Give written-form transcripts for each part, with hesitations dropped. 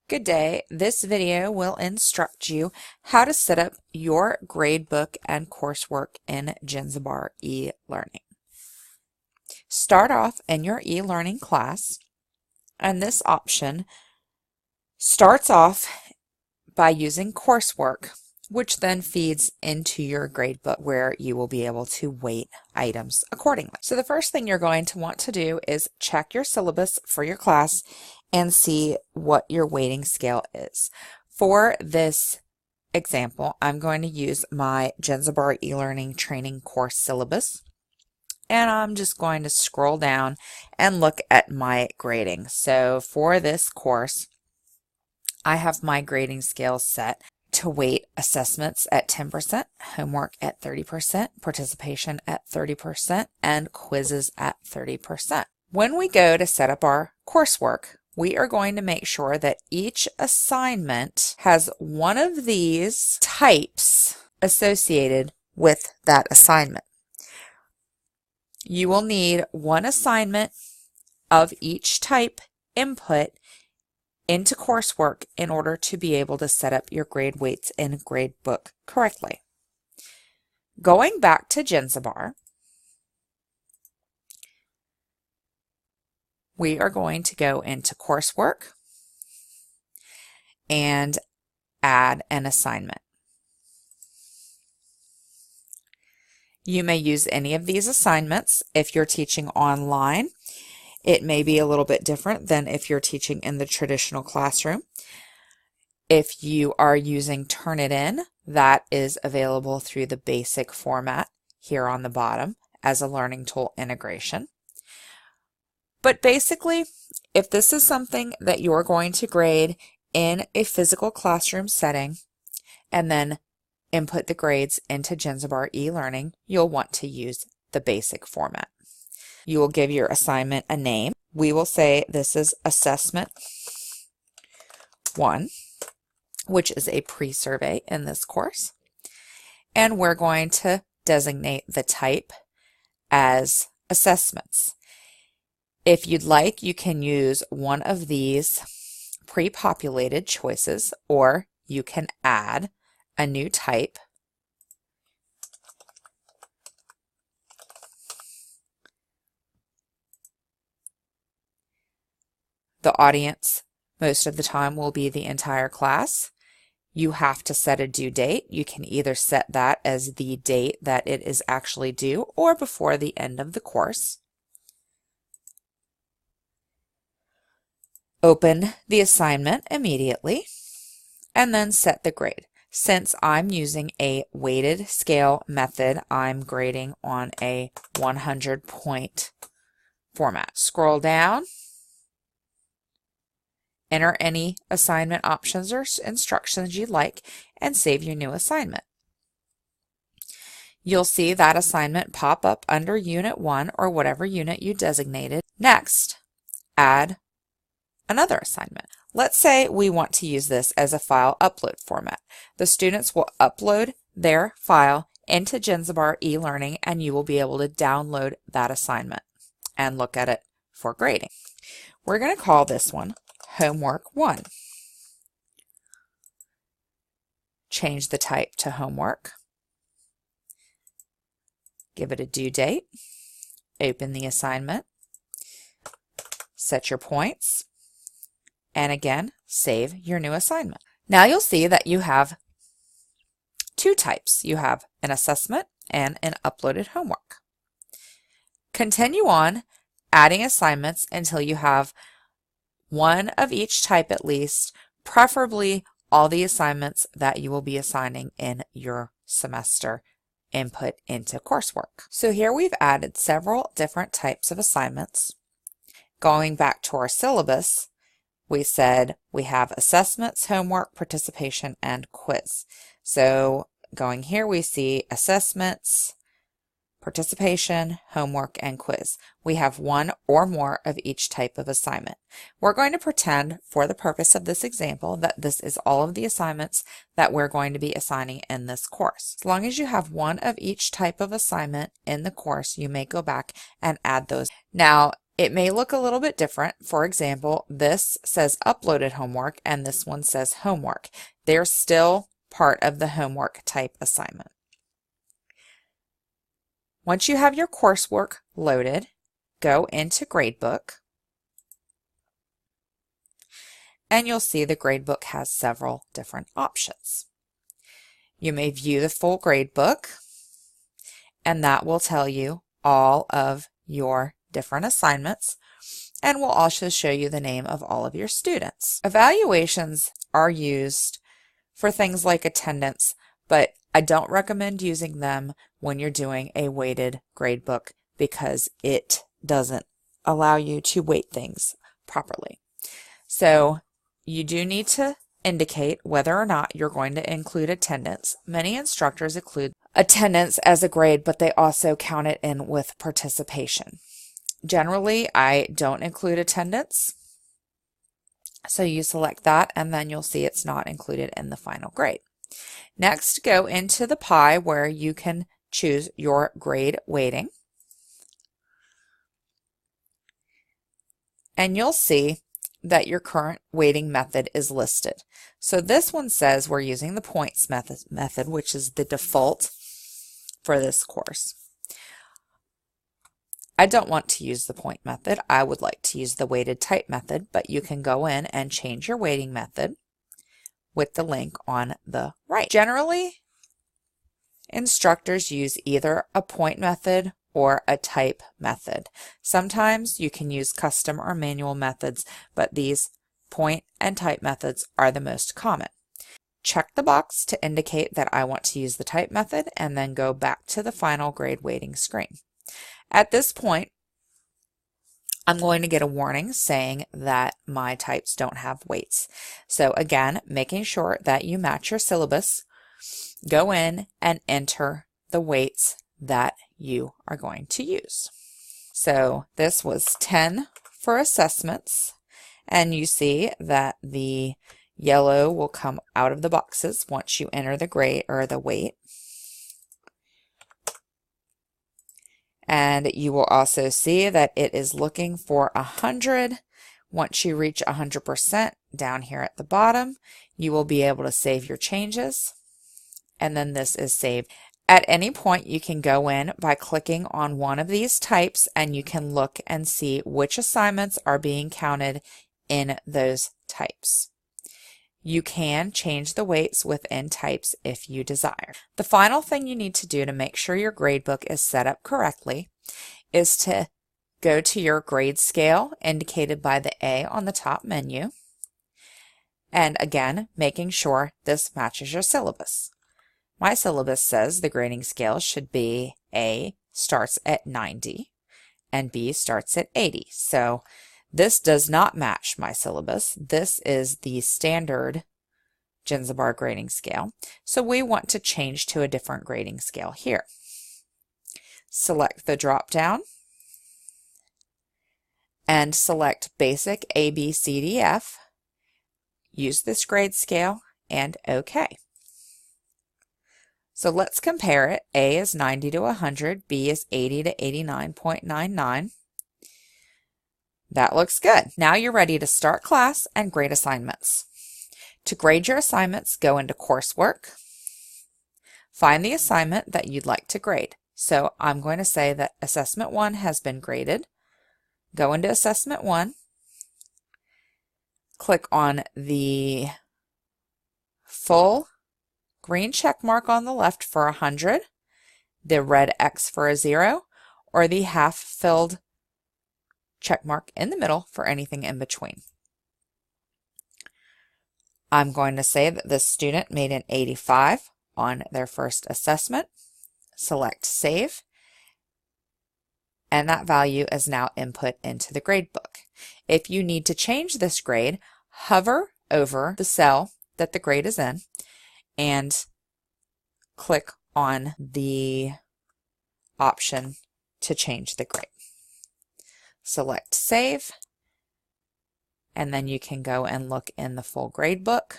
Good day. This video will instruct you how to set up your gradebook and coursework in Gradebook eLearning. Start off in your eLearning class, and this option starts off by using coursework, which then feeds into your gradebook where you will be able to weight items accordingly. So the first thing you're going to want to do is check your syllabus for your class and see what your weighting scale is. For this example, I'm going to use my Gradebook eLearning training course syllabus, and I'm just going to scroll down and look at my grading. So for this course, I have my grading scale set to weight assessments at 10%, homework at 30%, participation at 30%, and quizzes at 30%. When we go to set up our coursework, we are going to make sure that each assignment has one of these types associated with that assignment. You will need one assignment of each type input into coursework in order to be able to set up your grade weights in Gradebook correctly. Going back to Gradebook, we are going to go into coursework and add an assignment. You may use any of these assignments. If you're teaching online, it may be a little bit different than if you're teaching in the traditional classroom. If you are using Turnitin, that is available through the basic format here on the bottom as a learning tool integration. But basically, if this is something that you're going to grade in a physical classroom setting and then input the grades into Gradebook eLearning, you'll want to use the basic format. You will give your assignment a name. We will say this is Assessment 1, which is a pre-survey in this course. And we're going to designate the type as assessments. If you'd like, you can use one of these pre-populated choices, or you can add a new type. The audience most of the time will be the entire class. You have to set a due date. You can either set that as the date that it is actually due or before the end of the course. Open the assignment immediately and then set the grade. Since I'm using a weighted scale method, I'm grading on a 100-point format. Scroll down. Enter any assignment options or instructions you'd like and save your new assignment. You'll see that assignment pop up under Unit 1 or whatever unit you designated. Next, add another assignment. Let's say we want to use this as a file upload format. The students will upload their file into Gradebook eLearning and you will be able to download that assignment and look at it for grading. We're going to call this one Homework 1. Change the type to homework. Give it a due date. Open the assignment. Set your points. And again, save your new assignment. Now you'll see that you have two types. You have an assessment and an uploaded homework. Continue on adding assignments until you have one of each type at least, preferably all the assignments that you will be assigning in your semester input into coursework. So here we've added several different types of assignments. Going back to our syllabus, we said we have assessments, homework, participation, and quiz. So going here, we see assessments, participation, homework, and quiz. We have one or more of each type of assignment. We're going to pretend, for the purpose of this example, that this is all of the assignments that we're going to be assigning in this course. As long as you have one of each type of assignment in the course, you may go back and add those. Now, it may look a little bit different. For example, this says uploaded homework and this one says homework. They're still part of the homework type assignment. Once you have your coursework loaded, go into Gradebook, and you'll see the Gradebook has several different options. You may view the full Gradebook, and that will tell you all of your different assignments, and will also show you the name of all of your students. Evaluations are used for things like attendance, but I don't recommend using them when you're doing a weighted gradebook because it doesn't allow you to weight things properly. So you do need to indicate whether or not you're going to include attendance. Many instructors include attendance as a grade, but they also count it in with participation. Generally, I don't include attendance. So you select that and then you'll see it's not included in the final grade. Next, go into the pie where you can choose your grade weighting. And you'll see that your current weighting method is listed. So this one says we're using the points method, which is the default for this course. I don't want to use the point method. I would like to use the weighted type method, but you can go in and change your weighting method with the link on the right. Generally, instructors use either a point method or a type method. Sometimes you can use custom or manual methods, but these point and type methods are the most common. Check the box to indicate that I want to use the type method and then go back to the final grade weighting screen. At this point, I'm going to get a warning saying that my types don't have weights. So again, making sure that you match your syllabus, go in and enter the weights that you are going to use. So this was 10 for assessments, and you see that the yellow will come out of the boxes once you enter the grade or the weight. And you will also see that it is looking for 100. Once you reach 100% down here at the bottom, you will be able to save your changes. And then this is saved. At any point, you can go in by clicking on one of these types and you can look and see which assignments are being counted in those types. You can change the weights within types if you desire. The final thing you need to do to make sure your gradebook is set up correctly is to go to your grade scale indicated by the A on the top menu. And again, making sure this matches your syllabus. My syllabus says the grading scale should be A starts at 90 and B starts at 80. So this does not match my syllabus. This is the standard Genzibur grading scale. So we want to change to a different grading scale here. Select the drop down and select Basic A, B, C, D, F. Use this grade scale and OK. So let's compare it. A is 90 to 100, B is 80 to 89.99. That looks good. Now you're ready to start class and grade assignments. To grade your assignments, go into Coursework, find the assignment that you'd like to grade. So I'm going to say that Assessment 1 has been graded. Go into Assessment 1, click on the full green check mark on the left for 100, the red X for a 0, or the half-filled check mark in the middle for anything in between. I'm going to say that this student made an 85 on their first assessment. Select Save, and that value is now input into the gradebook. If you need to change this grade, hover over the cell that the grade is in and click on the option to change the grade. Select Save, and then you can go and look in the full gradebook,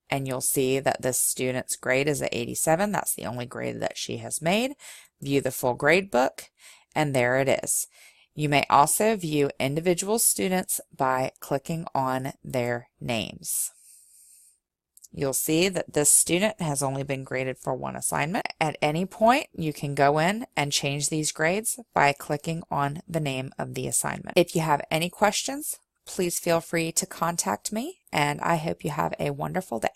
and you'll see that this student's grade is at 87. That's the only grade that she has made. View the full gradebook, and there it is. You may also view individual students by clicking on their names. You'll see that this student has only been graded for one assignment. At any point, you can go in and change these grades by clicking on the name of the assignment. If you have any questions, please feel free to contact me, and I hope you have a wonderful day.